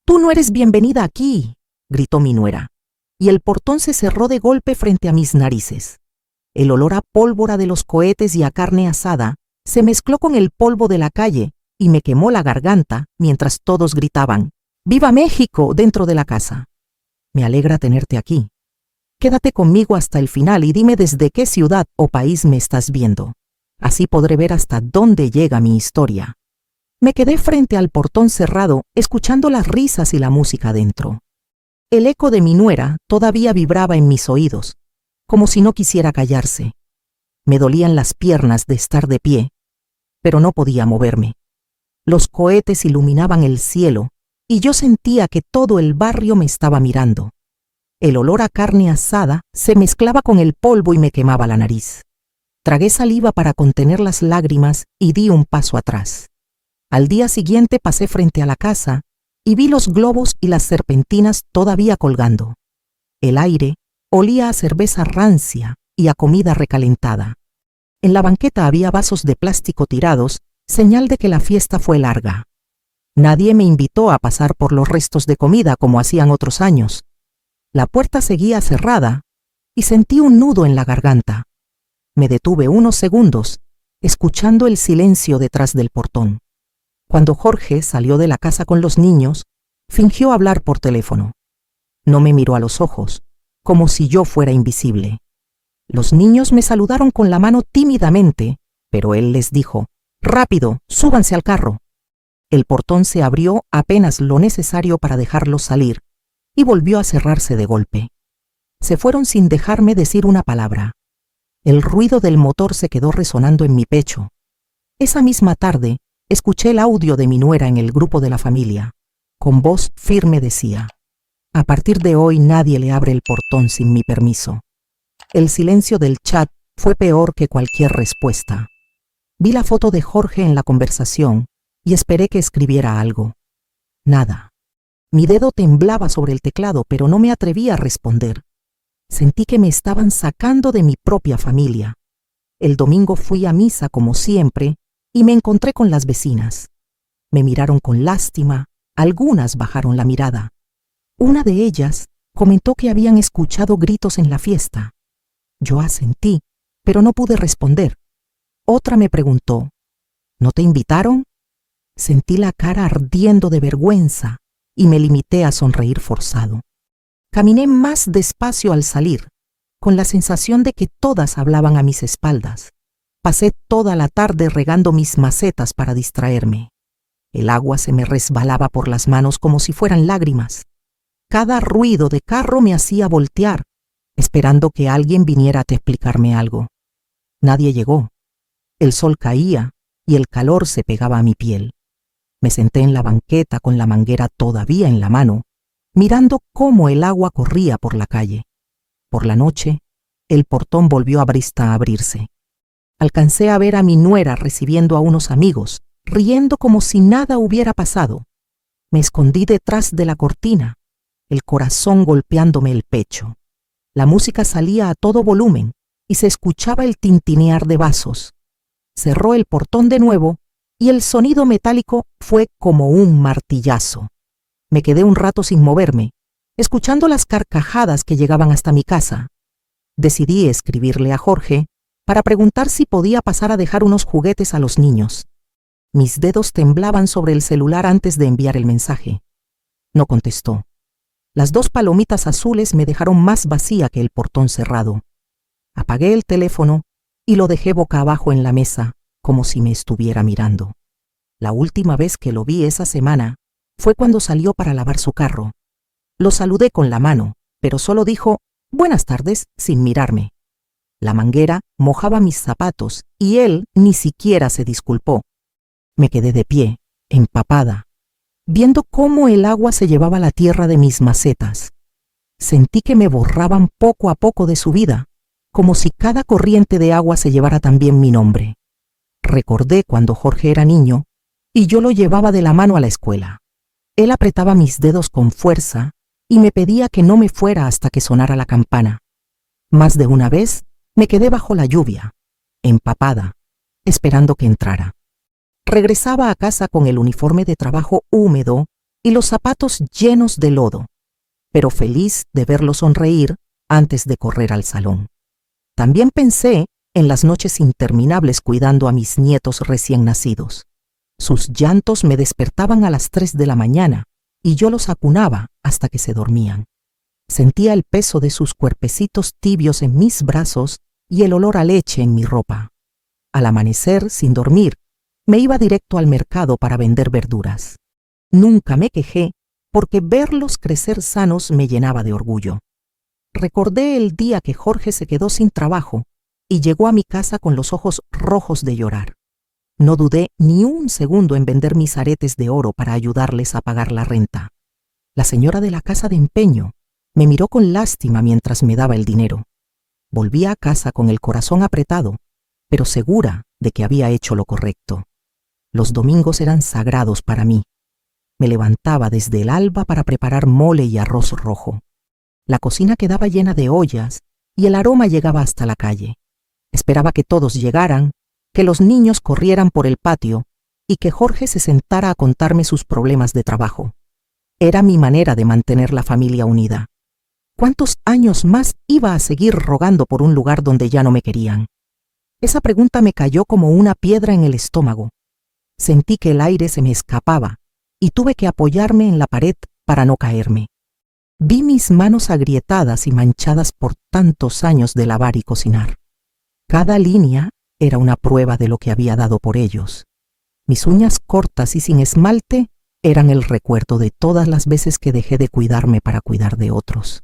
«Tú no eres bienvenida aquí», gritó mi nuera, y el portón se cerró de golpe frente a mis narices. El olor a pólvora de los cohetes y a carne asada se mezcló con el polvo de la calle y me quemó la garganta mientras todos gritaban «¡Viva México!» dentro de la casa. «Me alegra tenerte aquí. Quédate conmigo hasta el final y dime desde qué ciudad o país me estás viendo. Así podré ver hasta dónde llega mi historia». Me quedé frente al portón cerrado, escuchando las risas y la música dentro. El eco de mi nuera todavía vibraba en mis oídos, como si no quisiera callarse. Me dolían las piernas de estar de pie, pero no podía moverme. Los cohetes iluminaban el cielo y yo sentía que todo el barrio me estaba mirando. El olor a carne asada se mezclaba con el polvo y me quemaba la nariz. Tragué saliva para contener las lágrimas y di un paso atrás. Al día siguiente pasé frente a la casa y vi los globos y las serpentinas todavía colgando. El aire olía a cerveza rancia y a comida recalentada. En la banqueta había vasos de plástico tirados, señal de que la fiesta fue larga. Nadie me invitó a pasar por los restos de comida como hacían otros años. La puerta seguía cerrada y sentí un nudo en la garganta. Me detuve unos segundos, escuchando el silencio detrás del portón. Cuando Jorge salió de la casa con los niños, fingió hablar por teléfono. No me miró a los ojos, como si yo fuera invisible. Los niños me saludaron con la mano tímidamente, pero él les dijo: «Rápido, súbanse al carro». El portón se abrió apenas lo necesario para dejarlos salir y volvió a cerrarse de golpe. Se fueron sin dejarme decir una palabra. El ruido del motor se quedó resonando en mi pecho. Esa misma tarde, escuché el audio de mi nuera en el grupo de la familia. Con voz firme decía: «A partir de hoy nadie le abre el portón sin mi permiso». El silencio del chat fue peor que cualquier respuesta. Vi la foto de Jorge en la conversación y esperé que escribiera algo. Nada. Mi dedo temblaba sobre el teclado, pero no me atreví a responder. Sentí que me estaban sacando de mi propia familia. El domingo fui a misa como siempre y me encontré con las vecinas. Me miraron con lástima, algunas bajaron la mirada. Una de ellas comentó que habían escuchado gritos en la fiesta. Yo asentí, pero no pude responder. Otra me preguntó: ¿no te invitaron? Sentí la cara ardiendo de vergüenza y me limité a sonreír forzado. Caminé más despacio al salir, con la sensación de que todas hablaban a mis espaldas. Pasé toda la tarde regando mis macetas para distraerme. El agua se me resbalaba por las manos como si fueran lágrimas. Cada ruido de carro me hacía voltear, esperando que alguien viniera a explicarme algo. Nadie llegó. El sol caía y el calor se pegaba a mi piel. Me senté en la banqueta con la manguera todavía en la mano, mirando cómo el agua corría por la calle. Por la noche, el portón volvió a abrirse. Alcancé a ver a mi nuera recibiendo a unos amigos, riendo como si nada hubiera pasado. Me escondí detrás de la cortina, el corazón golpeándome el pecho. La música salía a todo volumen y se escuchaba el tintinear de vasos. Cerró el portón de nuevo y el sonido metálico fue como un martillazo. Me quedé un rato sin moverme, escuchando las carcajadas que llegaban hasta mi casa. Decidí escribirle a Jorge para preguntar si podía pasar a dejar unos juguetes a los niños. Mis dedos temblaban sobre el celular antes de enviar el mensaje. No contestó. Las 2 palomitas azules me dejaron más vacía que el portón cerrado. Apagué el teléfono y lo dejé boca abajo en la mesa, como si me estuviera mirando. La última vez que lo vi esa semana fue cuando salió para lavar su carro. Lo saludé con la mano, pero solo dijo «buenas tardes» sin mirarme. La manguera mojaba mis zapatos y él ni siquiera se disculpó. Me quedé de pie, empapada, viendo cómo el agua se llevaba la tierra de mis macetas. Sentí que me borraban poco a poco de su vida, como si cada corriente de agua se llevara también mi nombre. Recordé cuando Jorge era niño y yo lo llevaba de la mano a la escuela. Él apretaba mis dedos con fuerza y me pedía que no me fuera hasta que sonara la campana. Más de una vez me quedé bajo la lluvia, empapada, esperando que entrara. Regresaba a casa con el uniforme de trabajo húmedo y los zapatos llenos de lodo, pero feliz de verlo sonreír antes de correr al salón. También pensé en las noches interminables cuidando a mis nietos recién nacidos. Sus llantos me despertaban a las 3 de la mañana y yo los acunaba hasta que se dormían. Sentía el peso de sus cuerpecitos tibios en mis brazos y el olor a leche en mi ropa. Al amanecer, sin dormir, me iba directo al mercado para vender verduras. Nunca me quejé porque verlos crecer sanos me llenaba de orgullo. Recordé el día que Jorge se quedó sin trabajo y llegó a mi casa con los ojos rojos de llorar. No dudé ni un segundo en vender mis aretes de oro para ayudarles a pagar la renta. La señora de la casa de empeño me miró con lástima mientras me daba el dinero. Volví a casa con el corazón apretado, pero segura de que había hecho lo correcto. Los domingos eran sagrados para mí. Me levantaba desde el alba para preparar mole y arroz rojo. La cocina quedaba llena de ollas y el aroma llegaba hasta la calle. Esperaba que todos llegaran, que los niños corrieran por el patio y que Jorge se sentara a contarme sus problemas de trabajo. Era mi manera de mantener la familia unida. ¿Cuántos años más iba a seguir rogando por un lugar donde ya no me querían? Esa pregunta me cayó como una piedra en el estómago. Sentí que el aire se me escapaba y tuve que apoyarme en la pared para no caerme. Vi mis manos agrietadas y manchadas por tantos años de lavar y cocinar. Cada línea era una prueba de lo que había dado por ellos. Mis uñas cortas y sin esmalte eran el recuerdo de todas las veces que dejé de cuidarme para cuidar de otros.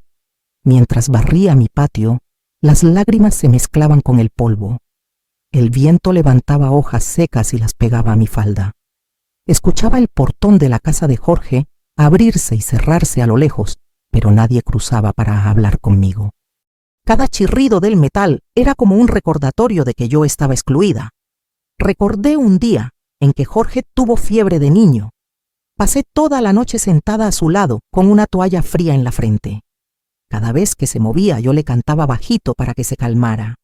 Mientras barría mi patio, las lágrimas se mezclaban con el polvo. El viento levantaba hojas secas y las pegaba a mi falda. Escuchaba el portón de la casa de Jorge abrirse y cerrarse a lo lejos, pero nadie cruzaba para hablar conmigo. Cada chirrido del metal era como un recordatorio de que yo estaba excluida. Recordé un día en que Jorge tuvo fiebre de niño. Pasé toda la noche sentada a su lado con una toalla fría en la frente. Cada vez que se movía yo le cantaba bajito para que se calmara.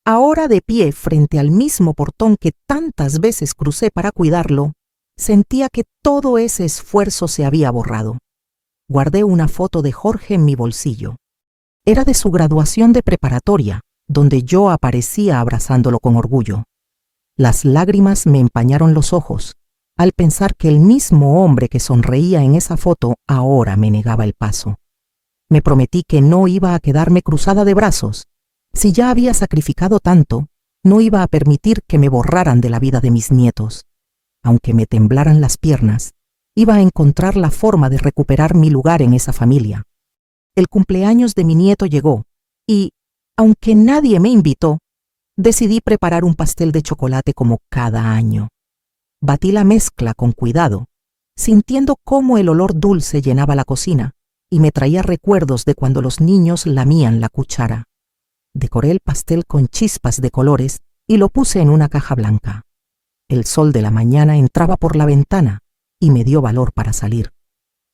Ahora de pie frente al mismo portón que tantas veces crucé para cuidarlo, sentía que todo ese esfuerzo se había borrado. Guardé una foto de Jorge en mi bolsillo. Era de su graduación de preparatoria, donde yo aparecía abrazándolo con orgullo. Las lágrimas me empañaron los ojos al pensar que el mismo hombre que sonreía en esa foto ahora me negaba el paso. Me prometí que no iba a quedarme cruzada de brazos. Si ya había sacrificado tanto, no iba a permitir que me borraran de la vida de mis nietos. Aunque me temblaran las piernas, iba a encontrar la forma de recuperar mi lugar en esa familia. El cumpleaños de mi nieto llegó y, aunque nadie me invitó, decidí preparar un pastel de chocolate como cada año. Batí la mezcla con cuidado, sintiendo cómo el olor dulce llenaba la cocina y me traía recuerdos de cuando los niños lamían la cuchara. Decoré el pastel con chispas de colores y lo puse en una caja blanca. El sol de la mañana entraba por la ventana y me dio valor para salir.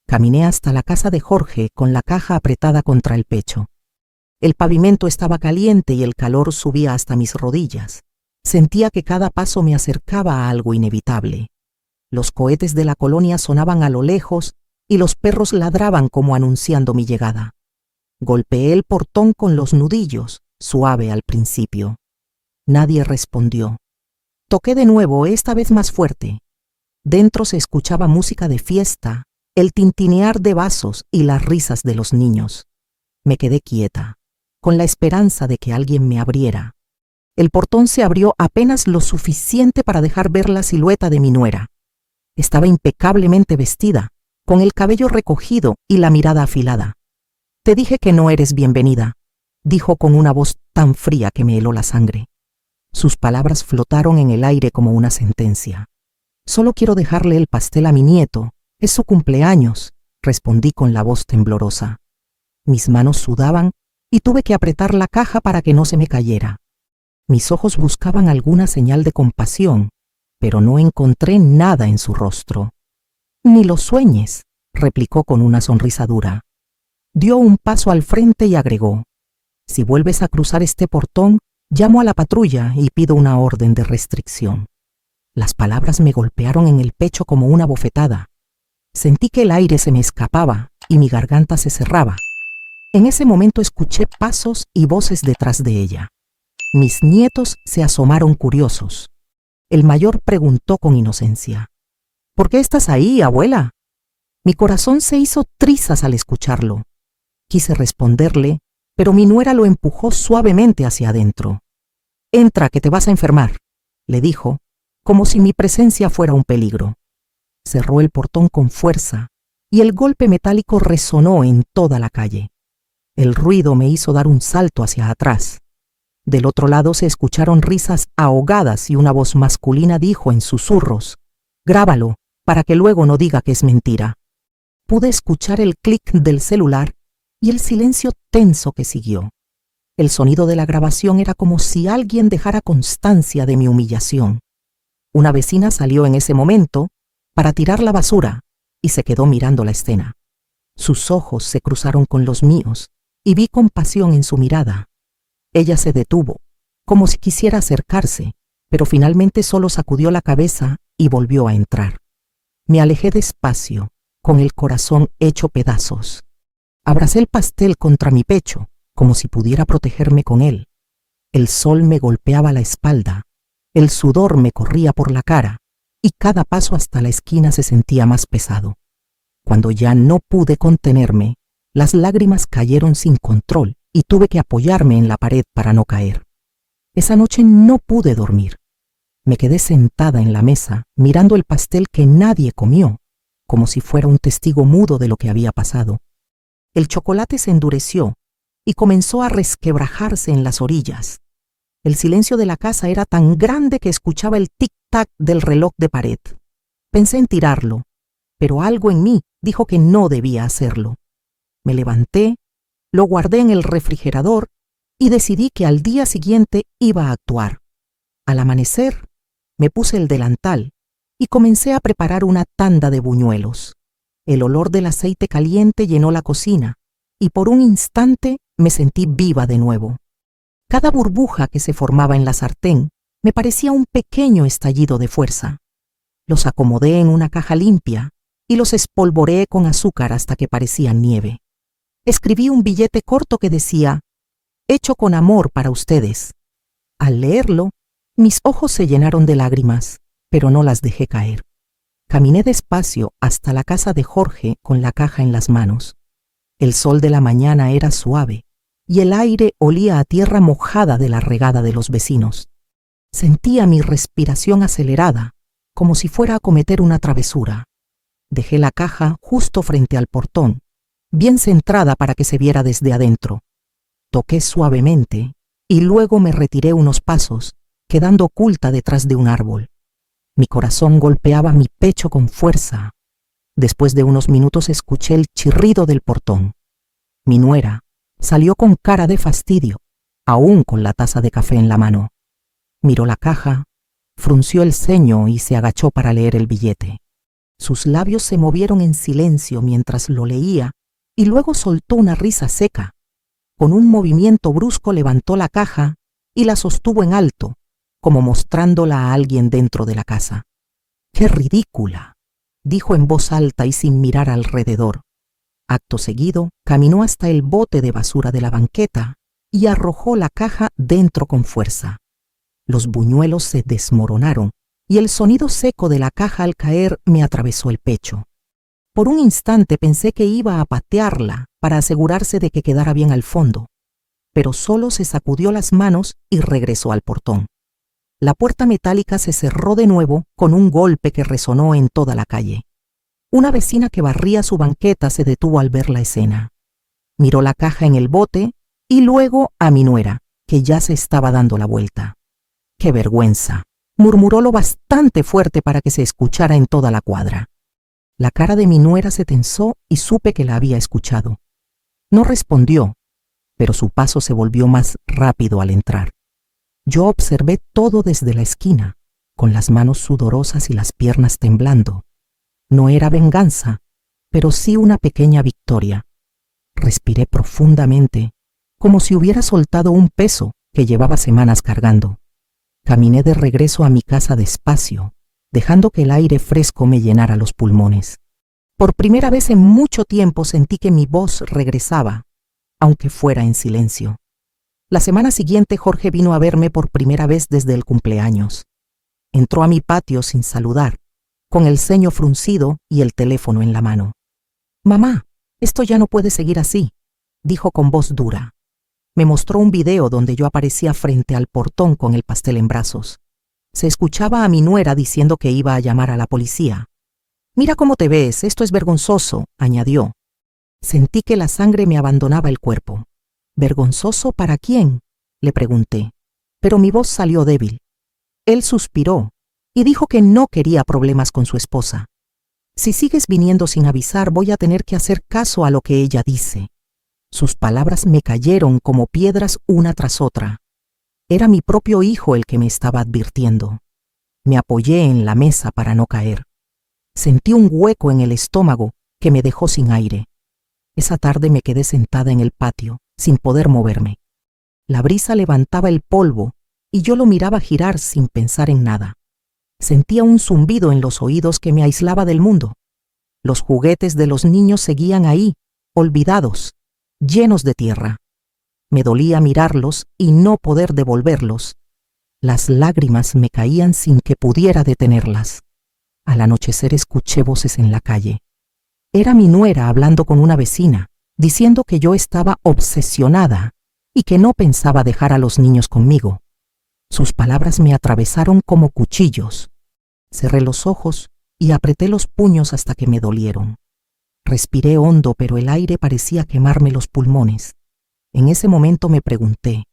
Caminé hasta la casa de Jorge con la caja apretada contra el pecho. El pavimento estaba caliente y el calor subía hasta mis rodillas. Sentía que cada paso me acercaba a algo inevitable. Los cohetes de la colonia sonaban a lo lejos y los perros ladraban como anunciando mi llegada. Golpeé el portón con los nudillos, suave al principio. Nadie respondió. Toqué de nuevo, esta vez más fuerte. Dentro se escuchaba música de fiesta, el tintinear de vasos y las risas de los niños. Me quedé quieta, con la esperanza de que alguien me abriera. El portón se abrió apenas lo suficiente para dejar ver la silueta de mi nuera. Estaba impecablemente vestida, con el cabello recogido y la mirada afilada. «Te dije que no eres bienvenida», dijo con una voz tan fría que me heló la sangre. Sus palabras flotaron en el aire como una sentencia. «Solo quiero dejarle el pastel a mi nieto. Es su cumpleaños», respondí con la voz temblorosa. Mis manos sudaban y tuve que apretar la caja para que no se me cayera. Mis ojos buscaban alguna señal de compasión, pero no encontré nada en su rostro. «Ni lo sueñes», replicó con una sonrisa dura. Dio un paso al frente y agregó: «Si vuelves a cruzar este portón, llamo a la patrulla y pido una orden de restricción». Las palabras me golpearon en el pecho como una bofetada. Sentí que el aire se me escapaba y mi garganta se cerraba. En ese momento escuché pasos y voces detrás de ella. Mis nietos se asomaron curiosos. El mayor preguntó con inocencia: ¿Por qué estás ahí, abuela? Mi corazón se hizo trizas al escucharlo. Quise responderle, pero mi nuera lo empujó suavemente hacia adentro. «Entra, que te vas a enfermar», le dijo, como si mi presencia fuera un peligro. Cerró el portón con fuerza y el golpe metálico resonó en toda la calle. El ruido me hizo dar un salto hacia atrás. Del otro lado se escucharon risas ahogadas y una voz masculina dijo en susurros: «Grábalo, para que luego no diga que es mentira». Pude escuchar el clic del celular y el silencio tenso que siguió. El sonido de la grabación era como si alguien dejara constancia de mi humillación. Una vecina salió en ese momento para tirar la basura y se quedó mirando la escena. Sus ojos se cruzaron con los míos y vi compasión en su mirada. Ella se detuvo, como si quisiera acercarse, pero finalmente solo sacudió la cabeza y volvió a entrar. Me alejé despacio, con el corazón hecho pedazos. Abracé el pastel contra mi pecho, como si pudiera protegerme con él. El sol me golpeaba la espalda, el sudor me corría por la cara, y cada paso hasta la esquina se sentía más pesado. Cuando ya no pude contenerme, las lágrimas cayeron sin control y tuve que apoyarme en la pared para no caer. Esa noche no pude dormir. Me quedé sentada en la mesa, mirando el pastel que nadie comió, como si fuera un testigo mudo de lo que había pasado. El chocolate se endureció y comenzó a resquebrajarse en las orillas. El silencio de la casa era tan grande que escuchaba el tic-tac del reloj de pared. Pensé en tirarlo, pero algo en mí dijo que no debía hacerlo. Me levanté, lo guardé en el refrigerador y decidí que al día siguiente iba a actuar. Al amanecer, me puse el delantal y comencé a preparar una tanda de buñuelos. El olor del aceite caliente llenó la cocina y por un instante me sentí viva de nuevo. Cada burbuja que se formaba en la sartén me parecía un pequeño estallido de fuerza. Los acomodé en una caja limpia y los espolvoreé con azúcar hasta que parecían nieve. Escribí un billete corto que decía: «Hecho con amor para ustedes». Al leerlo, mis ojos se llenaron de lágrimas, pero no las dejé caer. Caminé despacio hasta la casa de Jorge con la caja en las manos. El sol de la mañana era suave y el aire olía a tierra mojada de la regada de los vecinos. Sentía mi respiración acelerada, como si fuera a cometer una travesura. Dejé la caja justo frente al portón, bien centrada para que se viera desde adentro. Toqué suavemente y luego me retiré unos pasos, quedando oculta detrás de un árbol. Mi corazón golpeaba mi pecho con fuerza. Después de unos minutos escuché el chirrido del portón. Mi nuera salió con cara de fastidio, aún con la taza de café en la mano. Miró la caja, frunció el ceño y se agachó para leer el billete. Sus labios se movieron en silencio mientras lo leía y luego soltó una risa seca. Con un movimiento brusco levantó la caja y la sostuvo en alto, como mostrándola a alguien dentro de la casa. «¡Qué ridícula!», dijo en voz alta y sin mirar alrededor. Acto seguido, caminó hasta el bote de basura de la banqueta y arrojó la caja dentro con fuerza. Los buñuelos se desmoronaron y el sonido seco de la caja al caer me atravesó el pecho. Por un instante pensé que iba a patearla para asegurarse de que quedara bien al fondo, pero solo se sacudió las manos y regresó al portón. La puerta metálica se cerró de nuevo con un golpe que resonó en toda la calle. Una vecina que barría su banqueta se detuvo al ver la escena. Miró la caja en el bote y luego a mi nuera, que ya se estaba dando la vuelta. «¡Qué vergüenza!», murmuró lo bastante fuerte para que se escuchara en toda la cuadra. La cara de mi nuera se tensó y supe que la había escuchado. No respondió, pero su paso se volvió más rápido al entrar. Yo observé todo desde la esquina, con las manos sudorosas y las piernas temblando. No era venganza, pero sí una pequeña victoria. Respiré profundamente, como si hubiera soltado un peso que llevaba semanas cargando. Caminé de regreso a mi casa despacio, dejando que el aire fresco me llenara los pulmones. Por primera vez en mucho tiempo sentí que mi voz regresaba, aunque fuera en silencio. La semana siguiente Jorge vino a verme por primera vez desde el cumpleaños. Entró a mi patio sin saludar, con el ceño fruncido y el teléfono en la mano. «Mamá, esto ya no puede seguir así», dijo con voz dura. Me mostró un video donde yo aparecía frente al portón con el pastel en brazos. Se escuchaba a mi nuera diciendo que iba a llamar a la policía. «Mira cómo te ves, esto es vergonzoso», añadió. Sentí que la sangre me abandonaba el cuerpo. «¿Vergonzoso para quién?», le pregunté, pero mi voz salió débil. Él suspiró y dijo que no quería problemas con su esposa. «Si sigues viniendo sin avisar, voy a tener que hacer caso a lo que ella dice». Sus palabras me cayeron como piedras una tras otra. Era mi propio hijo el que me estaba advirtiendo. Me apoyé en la mesa para no caer. Sentí un hueco en el estómago que me dejó sin aire. Esa tarde me quedé sentada en el patio, sin poder moverme. La brisa levantaba el polvo y yo lo miraba girar sin pensar en nada. Sentía un zumbido en los oídos que me aislaba del mundo. Los juguetes de los niños seguían ahí, olvidados, llenos de tierra. Me dolía mirarlos y no poder devolverlos. Las lágrimas me caían sin que pudiera detenerlas. Al anochecer escuché voces en la calle. Era mi nuera hablando con una vecina, diciendo que yo estaba obsesionada y que no pensaba dejar a los niños conmigo. Sus palabras me atravesaron como cuchillos. Cerré los ojos y apreté los puños hasta que me dolieron. Respiré hondo, pero el aire parecía quemarme los pulmones. En ese momento me pregunté,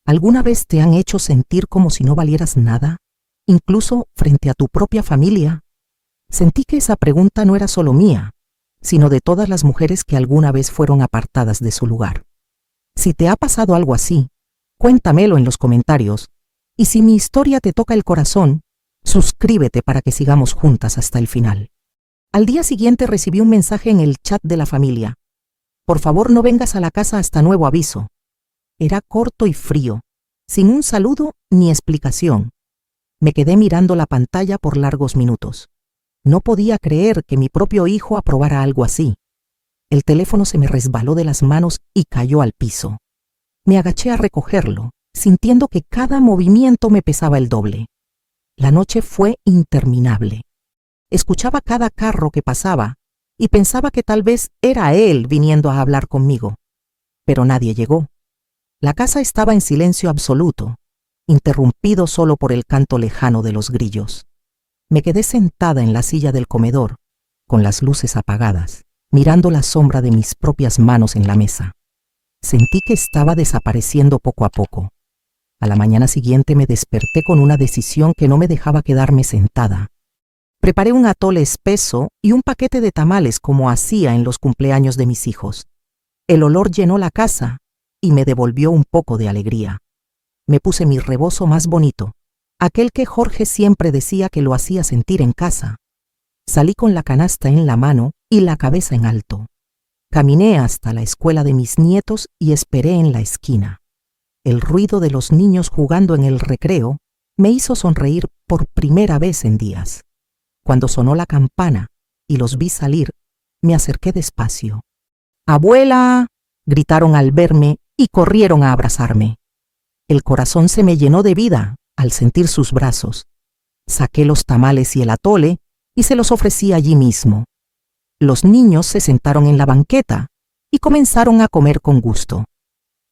¿alguna vez te han hecho sentir como si no valieras nada, incluso frente a tu propia familia? Sentí que esa pregunta no era solo mía, sino de todas las mujeres que alguna vez fueron apartadas de su lugar. Si te ha pasado algo así, cuéntamelo en los comentarios, y si mi historia te toca el corazón, suscríbete para que sigamos juntas hasta el final. Al día siguiente recibí un mensaje en el chat de la familia. «Por favor, no vengas a la casa hasta nuevo aviso». Era corto y frío, sin un saludo ni explicación. Me quedé mirando la pantalla por largos minutos. No podía creer que mi propio hijo aprobara algo así. El teléfono se me resbaló de las manos y cayó al piso. Me agaché a recogerlo, sintiendo que cada movimiento me pesaba el doble. La noche fue interminable. Escuchaba cada carro que pasaba y pensaba que tal vez era él viniendo a hablar conmigo. Pero nadie llegó. La casa estaba en silencio absoluto, interrumpido solo por el canto lejano de los grillos. Me quedé sentada en la silla del comedor, con las luces apagadas, mirando la sombra de mis propias manos en la mesa. Sentí que estaba desapareciendo poco a poco. A la mañana siguiente me desperté con una decisión que no me dejaba quedarme sentada. Preparé un atole espeso y un paquete de tamales como hacía en los cumpleaños de mis hijos. El olor llenó la casa y me devolvió un poco de alegría. Me puse mi rebozo más bonito, aquel que Jorge siempre decía que lo hacía sentir en casa. Salí con la canasta en la mano y la cabeza en alto. Caminé hasta la escuela de mis nietos y esperé en la esquina. El ruido de los niños jugando en el recreo me hizo sonreír por primera vez en días. Cuando sonó la campana y los vi salir, me acerqué despacio. «¡Abuela!», gritaron al verme y corrieron a abrazarme. El corazón se me llenó de vida al sentir sus brazos. Saqué los tamales y el atole y se los ofrecí allí mismo. Los niños se sentaron en la banqueta y comenzaron a comer con gusto.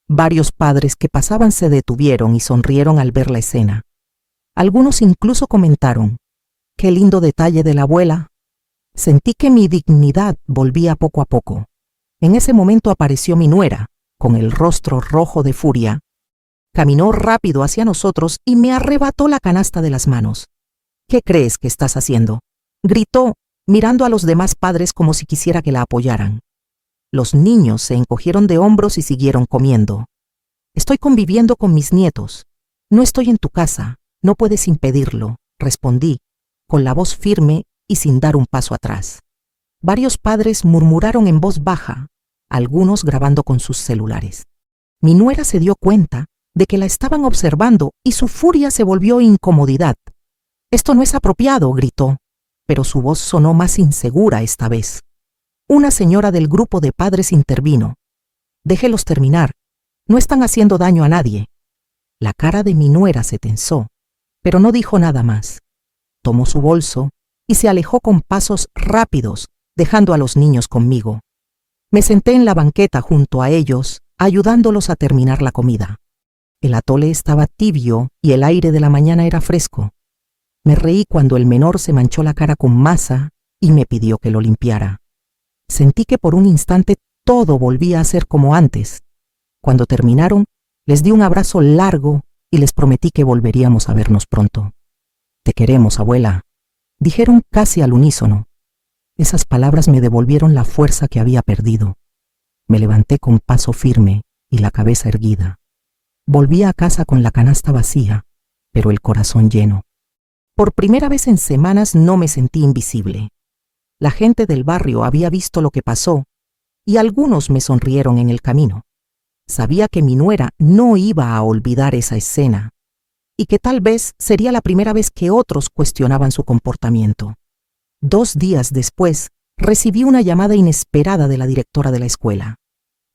Varios padres que pasaban se detuvieron y sonrieron al ver la escena. Algunos incluso comentaron: «¡Qué lindo detalle de la abuela!». Sentí que mi dignidad volvía poco a poco. En ese momento apareció mi nuera, con el rostro rojo de furia. Caminó rápido hacia nosotros y me arrebató la canasta de las manos. «¿Qué crees que estás haciendo?», gritó, mirando a los demás padres como si quisiera que la apoyaran. Los niños se encogieron de hombros y siguieron comiendo. «Estoy conviviendo con mis nietos. No estoy en tu casa, no puedes impedirlo», respondí, con la voz firme y sin dar un paso atrás. Varios padres murmuraron en voz baja, algunos grabando con sus celulares. Mi nuera se dio cuenta de que la estaban observando y su furia se volvió incomodidad. «Esto no es apropiado», gritó, pero su voz sonó más insegura esta vez. Una señora del grupo de padres intervino. «Déjelos terminar. No están haciendo daño a nadie». La cara de mi nuera se tensó, pero no dijo nada más. Tomó su bolso y se alejó con pasos rápidos, dejando a los niños conmigo. Me senté en la banqueta junto a ellos, ayudándolos a terminar la comida. El atole estaba tibio y el aire de la mañana era fresco. Me reí cuando el menor se manchó la cara con masa y me pidió que lo limpiara. Sentí que por un instante todo volvía a ser como antes. Cuando terminaron, les di un abrazo largo y les prometí que volveríamos a vernos pronto. «Te queremos, abuela», dijeron casi al unísono. Esas palabras me devolvieron la fuerza que había perdido. Me levanté con paso firme y la cabeza erguida. Volví a casa con la canasta vacía, pero el corazón lleno. Por primera vez en semanas no me sentí invisible. La gente del barrio había visto lo que pasó y algunos me sonrieron en el camino. Sabía que mi nuera no iba a olvidar esa escena y que tal vez sería la primera vez que otros cuestionaban su comportamiento. 2 días después, recibí una llamada inesperada de la directora de la escuela.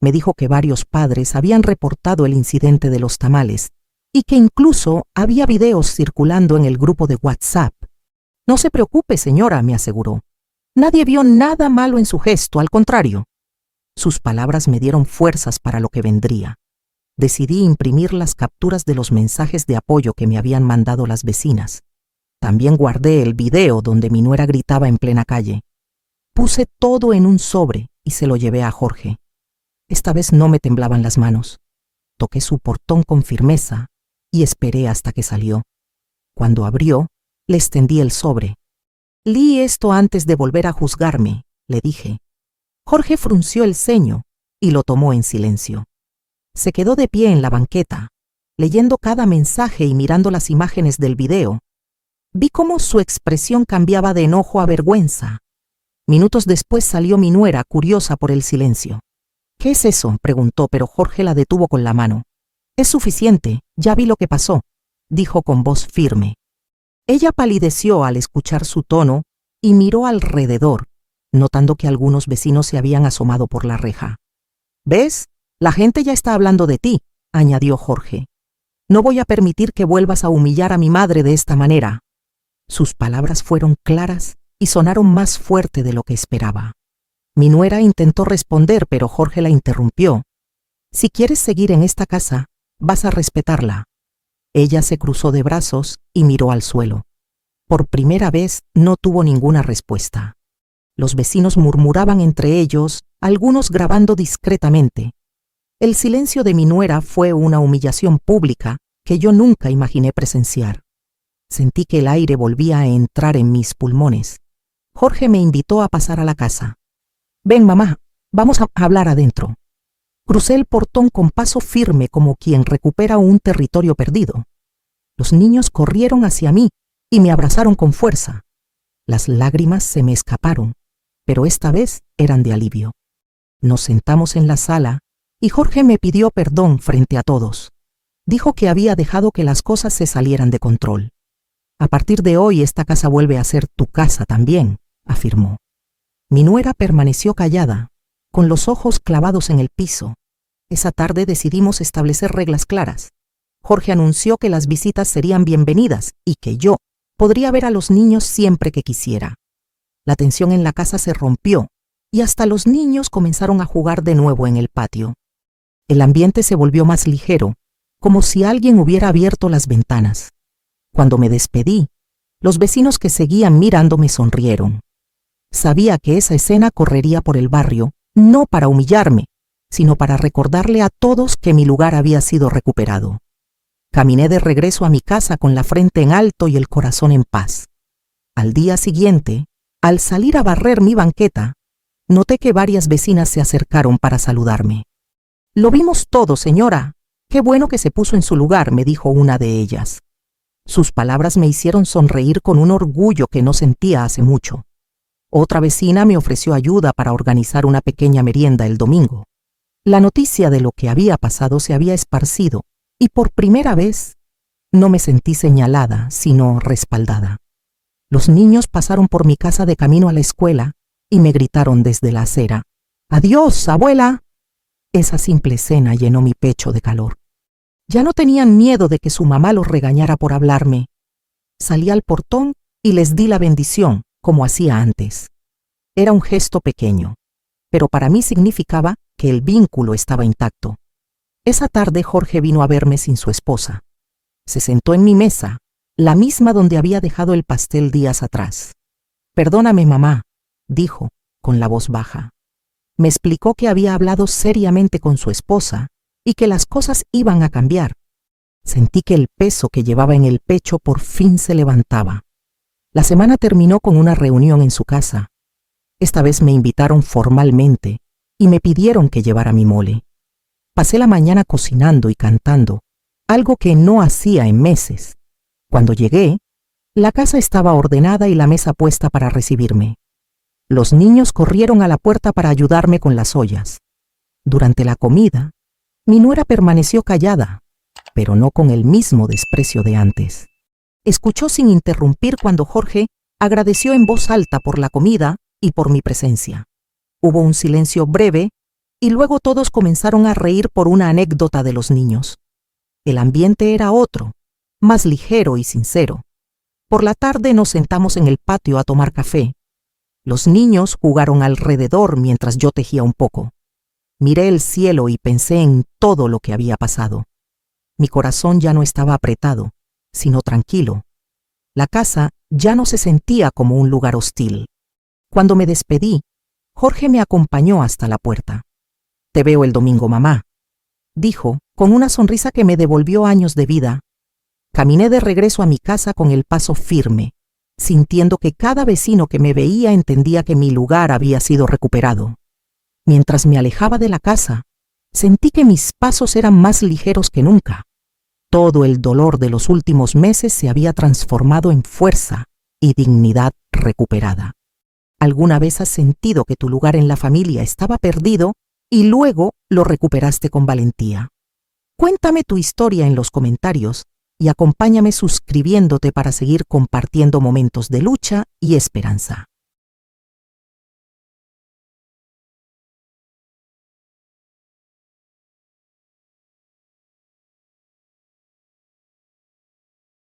Me dijo que varios padres habían reportado el incidente de los tamales y que incluso había videos circulando en el grupo de WhatsApp. «No se preocupe, señora», me aseguró. «Nadie vio nada malo en su gesto, al contrario». Sus palabras me dieron fuerzas para lo que vendría. Decidí imprimir las capturas de los mensajes de apoyo que me habían mandado las vecinas. También guardé el video donde mi nuera gritaba en plena calle. Puse todo en un sobre y se lo llevé a Jorge. Esta vez no me temblaban las manos. Toqué su portón con firmeza y esperé hasta que salió. Cuando abrió, le extendí el sobre. «Leí esto antes de volver a juzgarme», le dije. Jorge frunció el ceño y lo tomó en silencio. Se quedó de pie en la banqueta, leyendo cada mensaje y mirando las imágenes del video. Vi cómo su expresión cambiaba de enojo a vergüenza. Minutos después salió mi nuera, curiosa por el silencio. «¿Qué es eso?», preguntó, pero Jorge la detuvo con la mano. «Es suficiente, ya vi lo que pasó», dijo con voz firme. Ella palideció al escuchar su tono y miró alrededor, notando que algunos vecinos se habían asomado por la reja. «¿Ves? La gente ya está hablando de ti», añadió Jorge. «No voy a permitir que vuelvas a humillar a mi madre de esta manera». Sus palabras fueron claras y sonaron más fuerte de lo que esperaba. Mi nuera intentó responder, pero Jorge la interrumpió. «Si quieres seguir en esta casa, vas a respetarla». Ella se cruzó de brazos y miró al suelo. Por primera vez no tuvo ninguna respuesta. Los vecinos murmuraban entre ellos, algunos grabando discretamente. El silencio de mi nuera fue una humillación pública que yo nunca imaginé presenciar. Sentí que el aire volvía a entrar en mis pulmones. Jorge me invitó a pasar a la casa. «Ven, mamá, vamos a hablar adentro». Crucé el portón con paso firme como quien recupera un territorio perdido. Los niños corrieron hacia mí y me abrazaron con fuerza. Las lágrimas se me escaparon, pero esta vez eran de alivio. Nos sentamos en la sala y Jorge me pidió perdón frente a todos. Dijo que había dejado que las cosas se salieran de control. «A partir de hoy esta casa vuelve a ser tu casa también», afirmó. Mi nuera permaneció callada, con los ojos clavados en el piso. Esa tarde decidimos establecer reglas claras. Jorge anunció que las visitas serían bienvenidas y que yo podría ver a los niños siempre que quisiera. La tensión en la casa se rompió y hasta los niños comenzaron a jugar de nuevo en el patio. El ambiente se volvió más ligero, como si alguien hubiera abierto las ventanas. Cuando me despedí, los vecinos que seguían mirándome sonrieron. Sabía que esa escena correría por el barrio, no para humillarme, sino para recordarle a todos que mi lugar había sido recuperado. Caminé de regreso a mi casa con la frente en alto y el corazón en paz. Al día siguiente, al salir a barrer mi banqueta, noté que varias vecinas se acercaron para saludarme. «Lo vimos todo, señora. Qué bueno que se puso en su lugar», me dijo una de ellas. Sus palabras me hicieron sonreír con un orgullo que no sentía hace mucho. Otra vecina me ofreció ayuda para organizar una pequeña merienda el domingo. La noticia de lo que había pasado se había esparcido y por primera vez no me sentí señalada, sino respaldada. Los niños pasaron por mi casa de camino a la escuela y me gritaron desde la acera: «¡Adiós, abuela!». Esa simple escena llenó mi pecho de calor. Ya no tenían miedo de que su mamá los regañara por hablarme. Salí al portón y les di la bendición, como hacía antes. Era un gesto pequeño, pero para mí significaba que el vínculo estaba intacto. Esa tarde Jorge vino a verme sin su esposa. Se sentó en mi mesa, la misma donde había dejado el pastel días atrás. «Perdóname, mamá», dijo, con la voz baja. Me explicó que había hablado seriamente con su esposa y que las cosas iban a cambiar. Sentí que el peso que llevaba en el pecho por fin se levantaba. La semana terminó con una reunión en su casa. Esta vez me invitaron formalmente y me pidieron que llevara mi mole. Pasé la mañana cocinando y cantando, algo que no hacía en meses. Cuando llegué, la casa estaba ordenada y la mesa puesta para recibirme. Los niños corrieron a la puerta para ayudarme con las ollas. Durante la comida, mi nuera permaneció callada, pero no con el mismo desprecio de antes. Escuchó sin interrumpir cuando Jorge agradeció en voz alta por la comida y por mi presencia. Hubo un silencio breve y luego todos comenzaron a reír por una anécdota de los niños. El ambiente era otro, más ligero y sincero. Por la tarde nos sentamos en el patio a tomar café. Los niños jugaron alrededor mientras yo tejía un poco. Miré el cielo y pensé en todo lo que había pasado. Mi corazón ya no estaba apretado, sino tranquilo. La casa ya no se sentía como un lugar hostil. Cuando me despedí, Jorge me acompañó hasta la puerta. «Te veo el domingo, mamá», dijo, con una sonrisa que me devolvió años de vida. Caminé de regreso a mi casa con el paso firme, sintiendo que cada vecino que me veía entendía que mi lugar había sido recuperado. Mientras me alejaba de la casa, sentí que mis pasos eran más ligeros que nunca. Todo el dolor de los últimos meses se había transformado en fuerza y dignidad recuperada. ¿Alguna vez has sentido que tu lugar en la familia estaba perdido y luego lo recuperaste con valentía? Cuéntame tu historia en los comentarios y acompáñame suscribiéndote para seguir compartiendo momentos de lucha y esperanza.